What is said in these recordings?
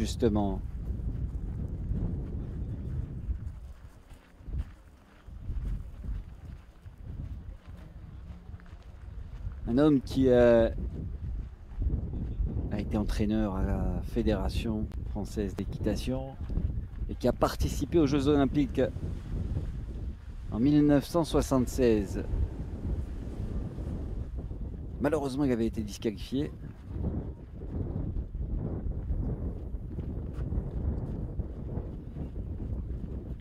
justement. Un homme qui a été entraîneur à la Fédération française d'équitation et qui a participé aux Jeux Olympiques en 1976. Malheureusement, il avait été disqualifié.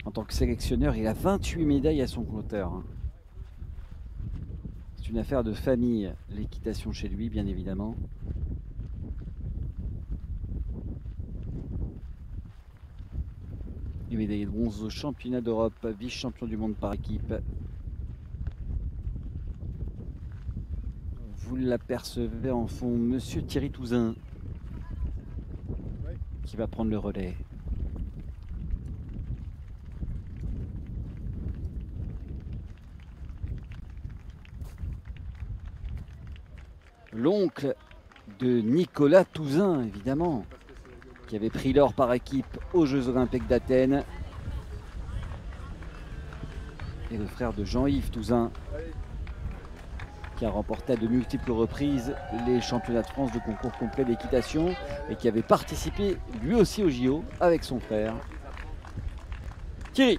En tant que sélectionneur, il a 28 médailles à son compteur. C'est une affaire de famille, l'équitation chez lui, bien évidemment. Il est médaillé de bronze au championnat d'Europe, vice-champion du monde par équipe. Vous l'apercevez en fond, Monsieur Thierry Touzin, qui va prendre le relais. L'oncle de Nicolas Touzin, évidemment, qui avait pris l'or par équipe aux Jeux Olympiques d'Athènes. Et le frère de Jean-Yves Touzin, qui a remporté à de multiples reprises les championnats de France de concours complet d'équitation et qui avait participé lui aussi au JO avec son frère. Thierry.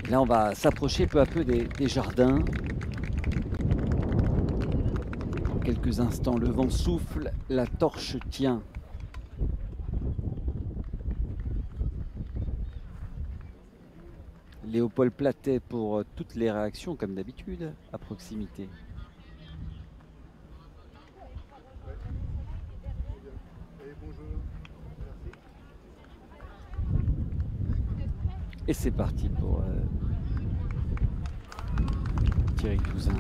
Là, on va s'approcher peu à peu des jardins. En quelques instants, le vent souffle, la torche tient. Léopold Platet pour toutes les réactions, comme d'habitude, à proximité. Et c'est parti pour Thierry Touzin.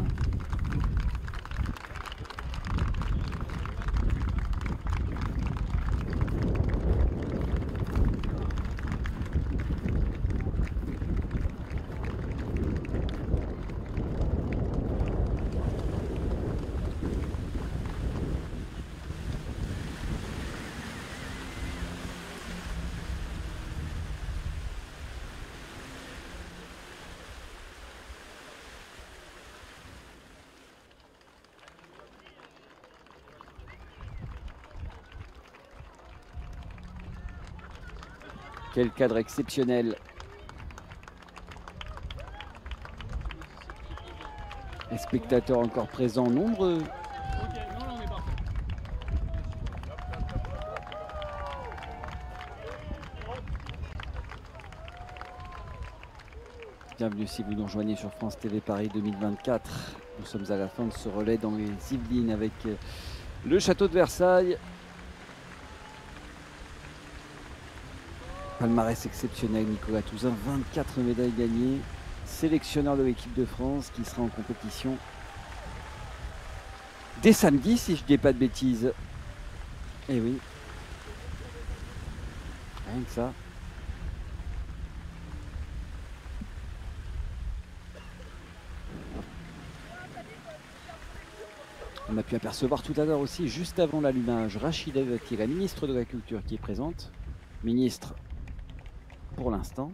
Quel cadre exceptionnel. Les spectateurs encore présents, nombreux. Bienvenue si vous nous rejoignez sur France TV Paris 2024. Nous sommes à la fin de ce relais dans les Yvelines avec le château de Versailles. Palmarès exceptionnel, Nicolas Touzin, 24 médailles gagnées, sélectionneur de l'équipe de France qui sera en compétition dès samedi, si je ne dis pas de bêtises. Eh oui, rien que ça. On a pu apercevoir tout à l'heure aussi, juste avant l'allumage, Rachida Dati, la ministre de la Culture qui est présente. Ministre pour l'instant.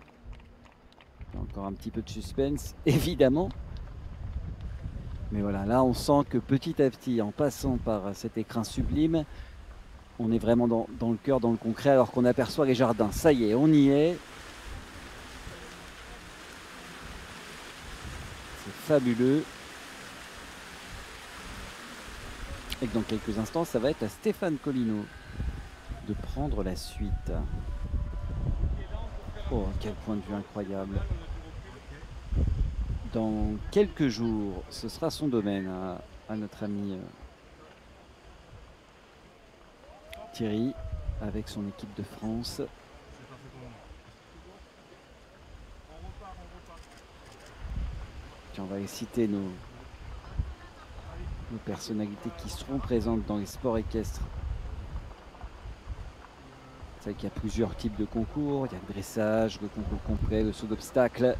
Encore un petit peu de suspense, évidemment. Mais voilà, là on sent que petit à petit, en passant par cet écrin sublime, on est vraiment dans le cœur, dans le concret, alors qu'on aperçoit les jardins. Ça y est, on y est. C'est fabuleux. Et que dans quelques instants, ça va être à Stéphane Collineau de prendre la suite. Oh, quel point de vue incroyable. Dans quelques jours, ce sera son domaine à notre ami Thierry avec son équipe de France. Puis on va citer nos nos personnalités qui seront présentes dans les sports équestres. C'est vrai qu'il y a plusieurs types de concours. Il y a le dressage, le concours complet, le saut d'obstacle,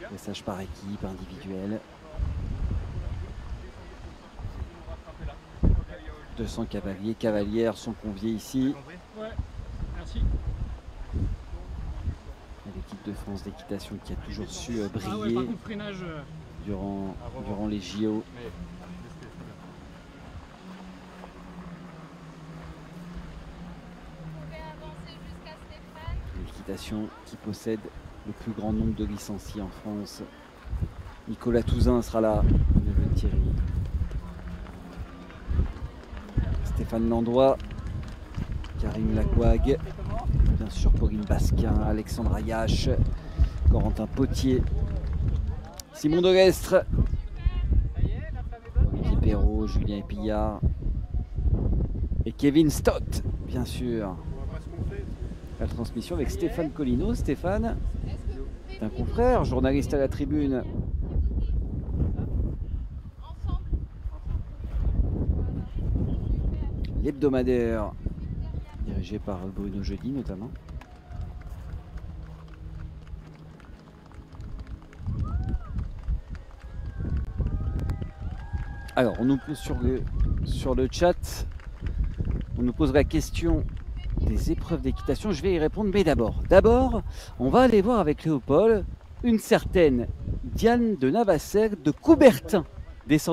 dressage par équipe, individuel. 200 cavaliers, cavalières sont conviés ici. Ouais, merci. L'équipe de France d'équitation qui a toujours su Ah ouais, briller par contre, freinage. durant les JO. L'équitation qui possède le plus grand nombre de licenciés en France. Nicolas Touzin sera là, le neveu de Thierry. Stéphane Landois, Karim Lacouag, bien sûr Pauline Basquin, Alexandre Ayache, Corentin Potier, Simon Delestre, Olivier Perrault, Julien Épillard et Kevin Stott, bien sûr. La transmission avec Stéphane Collineau. Stéphane, c'est un confrère, journaliste à la Tribune. L'hebdomadaire, dirigé par Bruno Jeudi notamment. Alors, on nous pose sur le chat, on nous pose la question des épreuves d'équitation. Je vais y répondre, mais d'abord, on va aller voir avec Léopold une certaine Diane de Navacer de Coubertin, descendante